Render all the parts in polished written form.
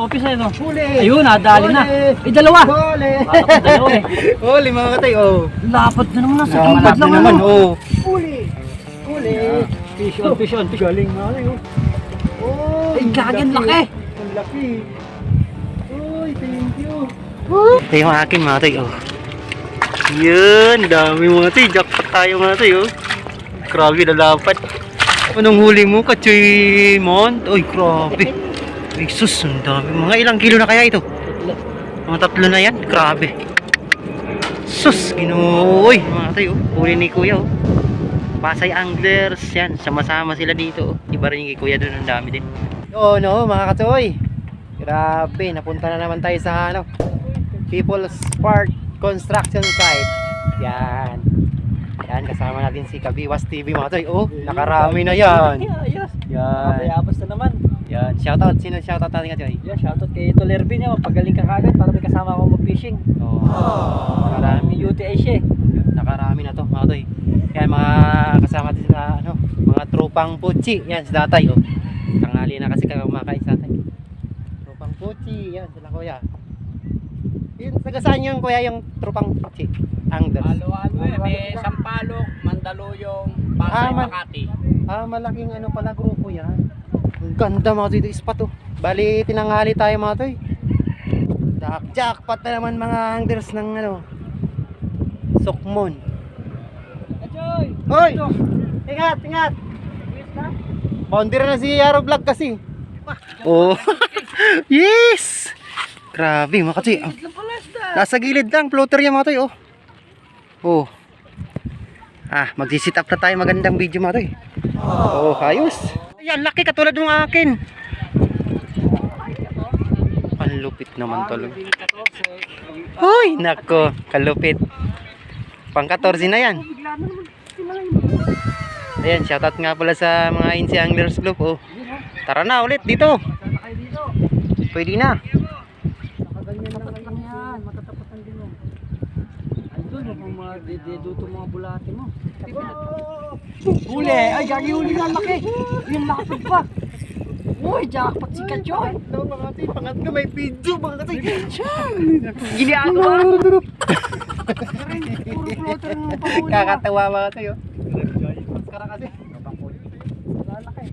office eh, no? Huli! Ayun, nadali na. Huli! Dalawa. Huli! Parang dalawa eh. Huli mga katay, oh. Lapad na naman nasa Dapat gilid na lang naman, ano. oh. Huli! Huli! Fish on, fish on, fish on. Galing mga katay, oh. Oh, Ay, gagawin laki. Ang laki. Uy, thank you. Ito yung akin mga tay, oh. Yun, dami mga tay. Jackpot tayo mga tay, oh. Grabe na dapat. Anong huli mo, Kachoy Mont? Uy, grabe. Ay, sus, ang dami. Mga ilang kilo na kaya ito? Mga 3 na yan? Grabe. Sus, ginooy. Mga tay, oh. Huli ni Kuya, oh. Pasay Anglers, yan. Sama-sama sila dito, oh. Iba rin yung kay Kuya doon, ang dami din. Oo, no, mga Kachoy. Grabe, napunta na naman tayo sa ano, People's Park Construction Site. Yan. Yan, kasama natin si Kabiwas TV mga toy. Oh, nakarami na yan. Ayos. Yan. Kapayabas na naman. Yan, shoutout. Sino shoutout natin ka, Choy? Yeah, shoutout kay Tolerby niya. Pagaling ka kagad para may kasama ako mag-fishing. Oh, nakarami. May UTI siya eh. Nakarami na to mga toy. Yan, mga kasama natin sa ano, mga tropang Puchi. Yan, si Tatay. Oh. Tanghali na kasi kumakain sa Tatay. Tropang Puchi. Yan, sila Kuya. Yun, taga saan yung Kuya yung tropang Puchi? Anglers. Halo-halo eh, may Sampaloc, Mandaluyong, Ah, Pasay, Makati. Malaking ano pala grupo yan. Ang ganda mga toy, ito spot oh. Bali, tinanghali tayo mga toy. Jackpot na naman mga anglers ng ano, Sukmon. Achoy! Hoy! Ingat, ingat! Boundary na si Yaro Vlog kasi. Oh. Yes! Grabe mga toy. Nasa gilid lang, floater yan mga toy oh. Oh. Magsi-sit up na tayo, magandang video mga toy. Oh, ayos. Ayan, laki katulad ng akin. Ang lupit naman talaga. Hoy, nako, kalupit. Pang 14 na yan. Ayan, shoutout nga pala sa mga Insi Anglers Club. Oh. Tara na ulit dito. Pwede na. Deduto mga bulate mo. Huli! Ay, gagi huli na laki! Yung lapad pa! Uy, jackpot si Kachoy! Pangatlo may video mga katay. Giniagawa! Puro floater ng pahuli. Kakatawa mga katay oh. Maskara kasi. Lalaki.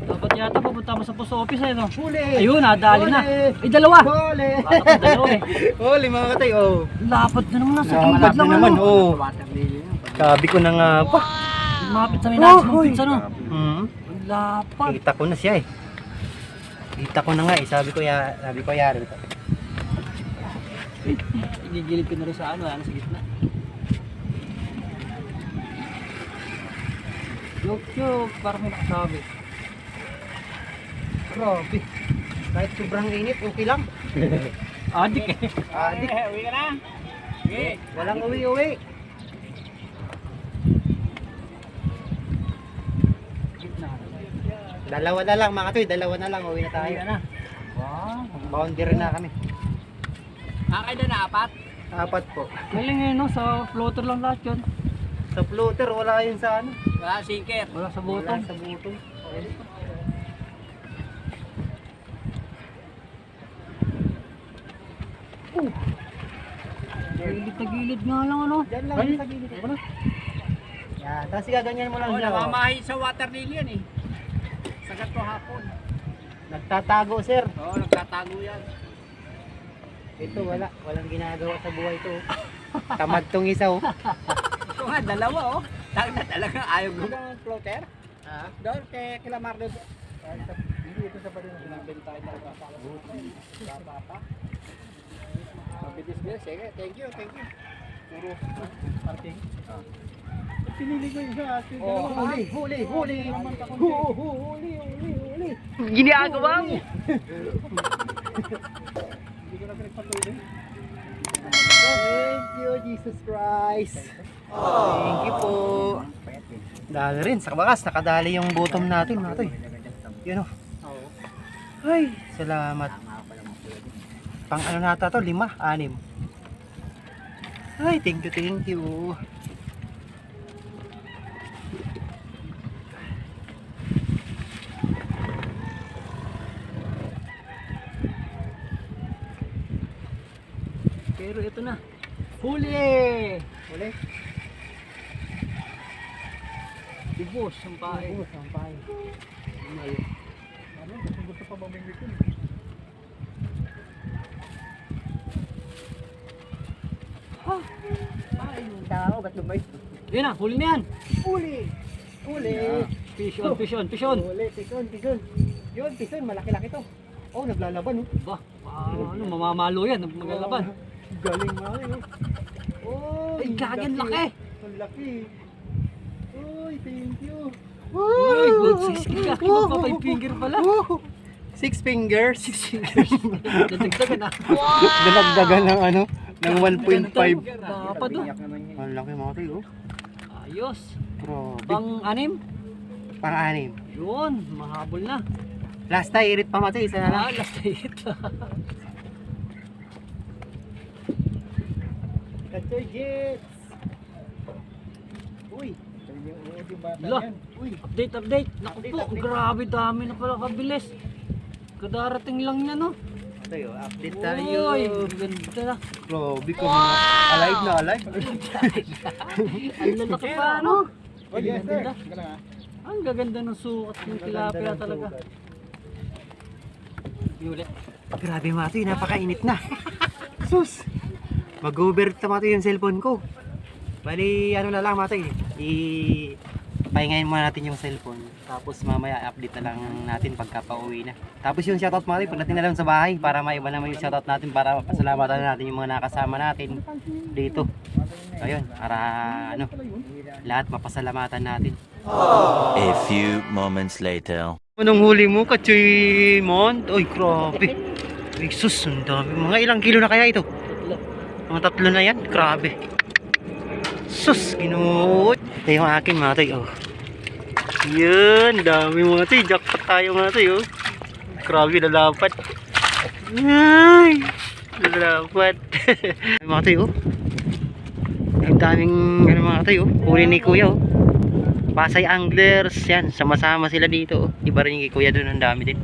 Dapat yata pupunta mo sa post office eh, no? Huli! Ayun, nadali na. Huli! Dalawa. Huli! Parang dalawa eh. Huli mga katay oh. Lapad na naman nasa Lapad gilid na lang naman ano. oh. Sabi ko na nga pa. Lumapit sa may nasa mong pizza, no? Lapad. Kita ko na siya eh. Kita ko na nga eh. Sabi ko yari ito. Igigilid ko na rin sa ano, sa gitna. Joke, parang may nakasabi. Grabe. Kahit sobrang init, okay lang. Adik eh. Adik. Uwi ka na. Okay. Walang uwi-uwi. Dalawa na lang mga toy, dalawa na lang, uwi na tayo. Wow. Boundary na kami. Kakain na 4. 4 po. Galing eh, no? Sa floater lang lahat yun. Sa floater, wala yun sa ano. Wala sinker. Wala sa Wala butong. sa butong. Gilid na gilid nga lang, ano? Diyan lang sa gilid. Ano? Yan, tapos gaganyan mo lang Oh, siya. namamahay sa water lily yan eh. Sagat ko hapon. Nagtatago sir. Oo, nagtatago yan. Ito walang ginagawa sa buhay ito. Tamad tong isa oh. Ito nga, dalawa oh. Talagang ayaw ko ng floater. Doon kay Kilamar doon. Hindi ito sa parin na Bentahin na rin bata pa. Mabitis nila. Sige, thank you. Puro parking. pinili ko yung sa atin. Oh, Huli. Giniagawa mo! Hindi ko na pinagpatuloy. Thank you, Jesus Christ. Thank you po. Dali rin, sa wakas, nakadali yung bottom natin, mga toy. Yun o. Ay, salamat. Pang ano nata to? 5, 6. Ay, thank you, thank you. Pero ito na. Huli! Uli. Dibos, sampay. Sampay. Ano? Gusto pa bang bitin? Ay, yung tao, ba't lumay? Yan na, huli na yan. Uli! Uli! Fish on, fish on, fish on. Uli, pison, pison. Yun, pison, malaki-laki to. Oh, naglalaban, oh. Ba, ano, mamamalo yan, maglalaban. Galing nga, eh. Oh, Ay, gagan laki. Ang laki. Uy, thank you. Uy, good six ka. Iba pa 5 finger pala. 6 fingers. 6 fingers. Dadagdagan na. Dinagdagan ng ano, ng 1.5. Bapa doon. Ang laki mga tayo. Ayos. Grabe. Pang-anim? Pang-6. Yun, mahabol na. Last time, irit pa matay, isa na lang. Last hit. Catcher Jets. Uy, yung bata Lah. yan. Uy, Update, update. Naku Update, po, update. grabe dami na pala kabilis. Kadarating lang niya, no? Tayo, update Uy, ganda. Grabe ko mga alive na alive. Ang lalaki pa, ano? oh, yes sir. Ganda. Teka lang, ah. Ang gaganda ng sukat ng tilapia ng talaga. sukat. Ulit. Grabe mga tayo, napakainit na. Sus! Mag-over tama yung cellphone ko. Bali, ano na lang mga tayo, pahingayin muna natin yung cellphone. Tapos mamaya update na lang natin pagka pauwi na. Tapos yung shoutout mga tayo, pagdating na lang sa bahay para maiba naman yung shoutout natin para pasalamatan natin yung mga nakasama natin dito. Ayun, para ano, lahat mapasalamatan natin. A few moments later. Anong huli mo, Kachoy Mont? Uy, grabe. Ay, sus, ang dami. Mga ilang kilo na kaya ito? Mga 3 na yan? Grabe. Sus, ginuot. Ito yung akin mga tayo. Oh. Yan, dami mga tayo. Jackpot tayo mga tayo. Grabe, lalapat. Ay, lalapat. Mga tayo. Ang daming ano, mga tayo. Huli ni Kuya. Oh. Pasay Anglers, yan, sama-sama sila dito. Iba rin yung Kuya doon, ang dami din.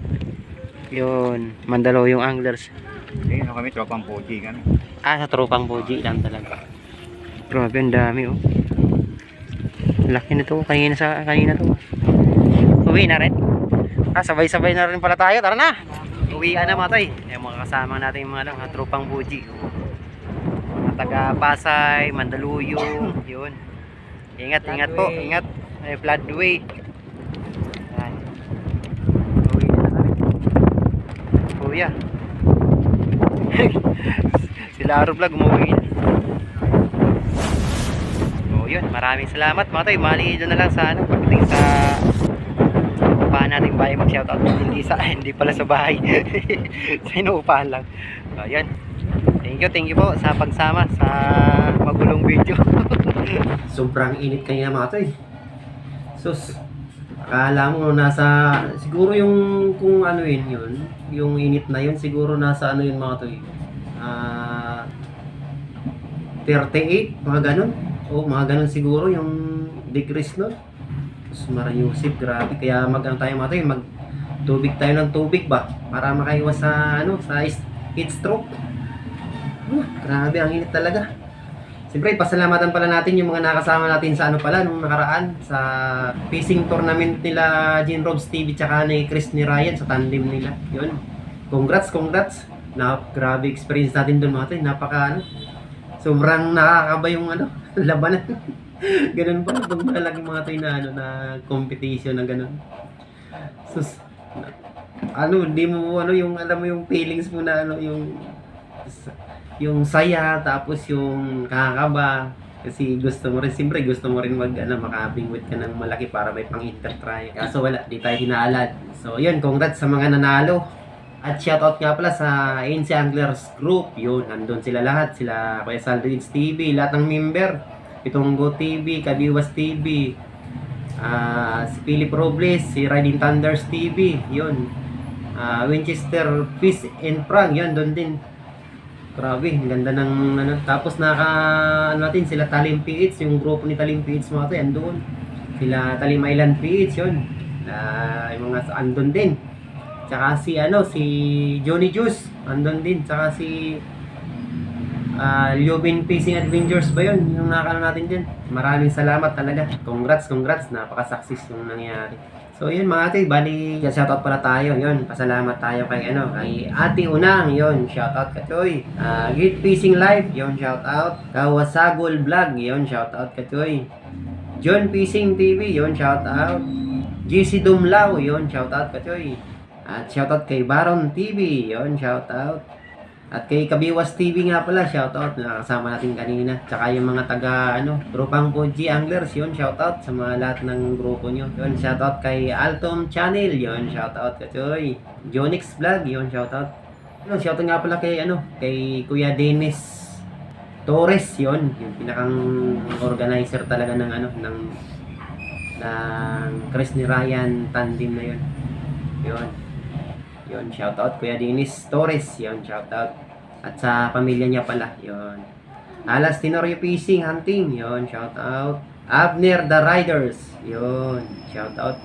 Yun, Mandaluyong Anglers. Ayun, kami tropang pogi kami. Ah, sa tropang boji lang talaga. Grabe, ang dami oh. Laki na to, kanina to. Uwi na rin. Ah, sabay-sabay na rin pala tayo, tara na. Uwian na mga tay. Yung mga kasama natin yung mga tropang boji. Mga taga Pasay, Mandaluyong, yun. Ingat, ingat po, ingat. Ay, floodway. Yan. Uwi na kami. Kuya. Sila Aro Vlog umuwi na. So yun, maraming salamat mga tayo. Mali doon na lang sa ano, pagdating sa upahan natin bahay mag-shoutout. Hindi pala sa bahay. Sa inuupahan lang. So yun. Thank you po sa pagsama sa magulong video. Sobrang init kanina mga tayo. Sus, akala mo nasa, siguro yung kung ano yun, yung init na yun, siguro nasa ano yun mga tayo. 38, mga ganun. O mga ganun siguro yung decrease nun. Tapos marayusip, grabe. Kaya mag-ano tayo mga tayo, mag-tubig tayo ng tubig ba? Para makaiwas sa ano, sa heat stroke. Grabe, ang init talaga. Siyempre, pasalamatan pala natin yung mga nakasama natin sa ano pala, nung nakaraan, sa fishing tournament nila Gene Robs TV tsaka ni Chris ni Ryan sa tandem nila. Yun. Congrats. Grabe experience natin doon mga tayo. Napaka ano, sobrang nakakaba yung ano, labanan. Ganun pa, pag malaki mga tayo na ano, na competition na ganun. Sus, ano, hindi mo ano, yung alam mo yung feelings mo na ano, yung saya, tapos yung kakaba. Kasi gusto mo rin, siyempre gusto mo rin makabingwit ka ng malaki para may pang-intertry. Kaso wala, di tayo hinaalad. So yun, congrats sa mga nanalo. At shoutout nga pala sa ANC Anglers Group. Yun, nandun sila lahat. Sila Kuya Saldrins TV, lahat ng member. Pitonggo TV, Kabiwas TV, si Philip Robles, si Riding Thunders TV. Yun. Winchester Fish and Prank. Yun, doon din. Grabe, ang ganda ng ano. Tapos ano natin, sila Talim PH, yung grupo ni Talim PH mga to, andun. Sila Talim Island PH, yun. Yung mga andun din. Tsaka si Johnny Juice, andun din. Tsaka si Liobin Fishing Adventures ba yun? Yung nakakano natin din. Maraming salamat talaga. Congrats. Napaka-success yung nangyari. So yun mga ate, bali shoutout pala tayo. Yun, pasalamat tayo kay Ate Unang, yun, shoutout ka Choy. Great Fishing Life, yun, shoutout. Kawasagol Vlog, yun, shoutout ka Choy. John Fishing TV, yun, shoutout. GC Dumlao, yun, shoutout ka Choy. At shoutout kay Baron TV, yun, shoutout. At kay Kabiwas TV nga pala, shoutout, nakasama natin kanina. Tsaka yung mga grupang Puji Anglers, yun, shoutout sa mga lahat ng grupo nyo. Yun, shoutout kay Altom Channel, yun, shoutout ka Choy. Jonix Vlog, yun, shoutout. Shoutout nga pala kay Kuya Dennis Torres, yun, yung pinakang organizer talaga ng Chris ni Ryan tandem na yun. Yun, shoutout Kuya Dennis Torres, yun, shoutout. At sa pamilya niya pala, yun. Alas Tenorio Fishing Hunting, yun, shoutout. Abner the Riders, yun, shoutout.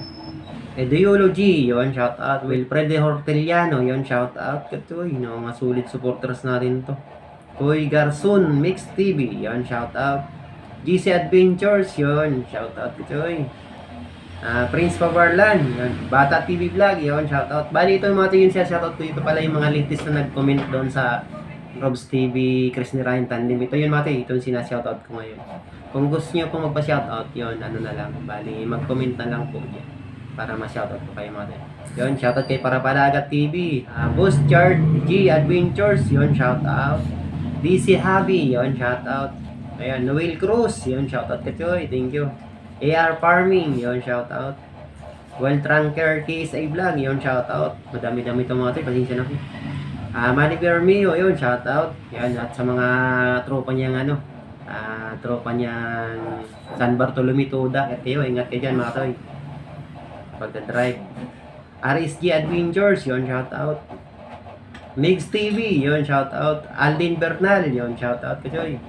Ideology, yun, shoutout. Wilfred de Horteliano, yun, shoutout. Katoy, mga sulit supporters natin to. Koy Garson Mix TV, yun, shoutout. GC Adventures, yun, shoutout Katoy. Prince Pavarlan, yun. Bata TV Vlog, yun, shoutout. Bali ito yung mga yun siya, shoutout ko. Ito pala yung mga latest na nag-comment doon sa Robs TV, Chris ni Ryan Tandem. Ito yun mga ito yung sinashoutout ko ngayon. Kung gusto nyo po magpa-shoutout, yun, na lang. Bali, mag-comment na lang po dyan para ma-shoutout ko kayo mga yun, shoutout kay Parapalagat TV. Boss Chart G Adventures, yun, shoutout. DC Habi, yun, shoutout. Ayan, Noel Cruz, yun, shoutout ka Choy, thank you. AR Farming, yun, shoutout. Well Trunker KSA Vlog, yun, shoutout. Madami-dami itong mga ito, pasensya na po. Manny Bermeo, yun, shoutout. Yan, at sa mga tropa niyang tropa niyang San Bartolome Tuda. At kayo, ingat kayo dyan mga toy. Pagka-drive. RSG Adventures, yun, shoutout. Migs TV, yun, shoutout. Aldin Bernal, yun, shoutout kayo.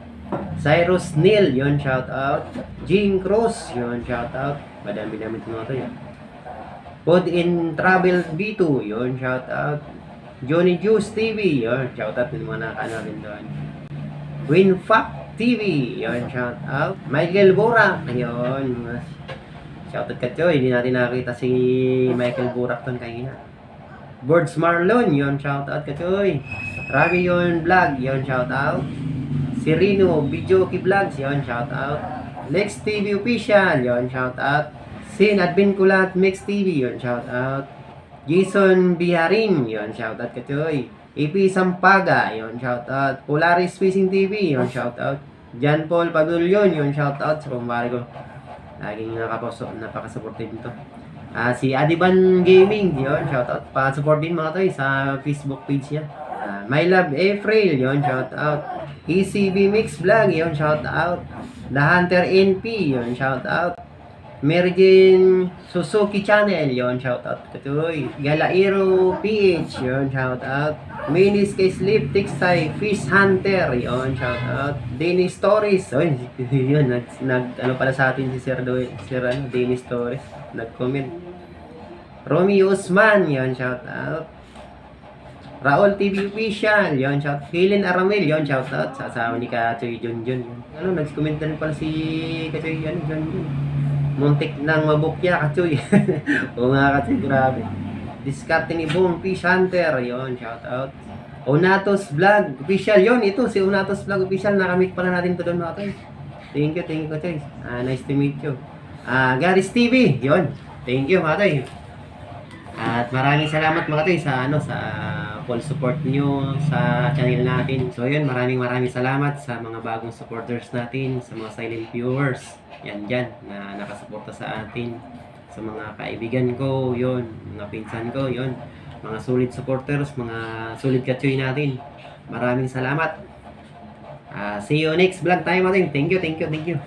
Cyrus Neil, yun, shoutout. Jean Cruz, yun, shoutout. Madami-dami itong mga toy. Pod in Travel B2, yun, shoutout. Johnny Juice TV, yun, shoutout din mga nakakano rin doon. Winfact TV, yun, shoutout. Michael Burak, ayun, shoutout ka Choy, hindi natin nakita si Michael Burak doon kanina. Birds Marlon, yun, shoutout ka Choy. Ravion Vlog, yun, shoutout. Sirino Videoki Vlogs, yun, shoutout. Lex TV Official, yun, shoutout. Sin Advinculat Mix TV, yun, shoutout. Jason Biharin, yun, shoutout ka Choy. AP Sampaga, yun, shoutout. Polaris Fishing TV, yun, shoutout. John Paul Padulyon, yun, shoutout sa kumpare ko. Laging napaka-supportive nito. Si Adiban Gaming, yun, shoutout. Pa-support din mga toy sa Facebook page niya. My Love April, yun, shoutout. ECB Mix Vlog, yun, shoutout. The Hunter NP, yun, shoutout. Mary Jane Suzuki Channel, yon, shoutout katuloy. Galairo PH, yon, shoutout. Minis kay Sleep Tiksay Fish Hunter, yon, shoutout. Dennis Torres, yun, ano pala sa atin si Sir Dennis Torres, nag-comment. Romy Usman, yon, shoutout. Raul TV Official, yon, shoutout. Helen Aramel, yon, shoutout. Sa asawa ni Kachoy John. Nag-comment na rin pala si Kachoy, John. Muntik nang mabukya, Kachoy. Oo nga, Kachoy, grabe. Diskarte ni Boom Fish Hunter, yon, shoutout. Unatos Vlog Official, yon, ito si Unatos Vlog Official, nakamit pala natin ito doon, mga Kachoy. Thank you, Kachoy. Nice to meet you. Garis TV, yon, thank you, mga Kachoy. At maraming salamat mga Kachoy sa full support nyo sa channel natin. So yun, maraming salamat sa mga bagong supporters natin, sa mga silent viewers. Yan dyan, na nakasuporta sa atin. Sa mga kaibigan ko, yun, mga pinsan ko, yun. Mga solid supporters, mga solid Kachoy natin. Maraming salamat. See you next vlog tayo, Mating. Thank you.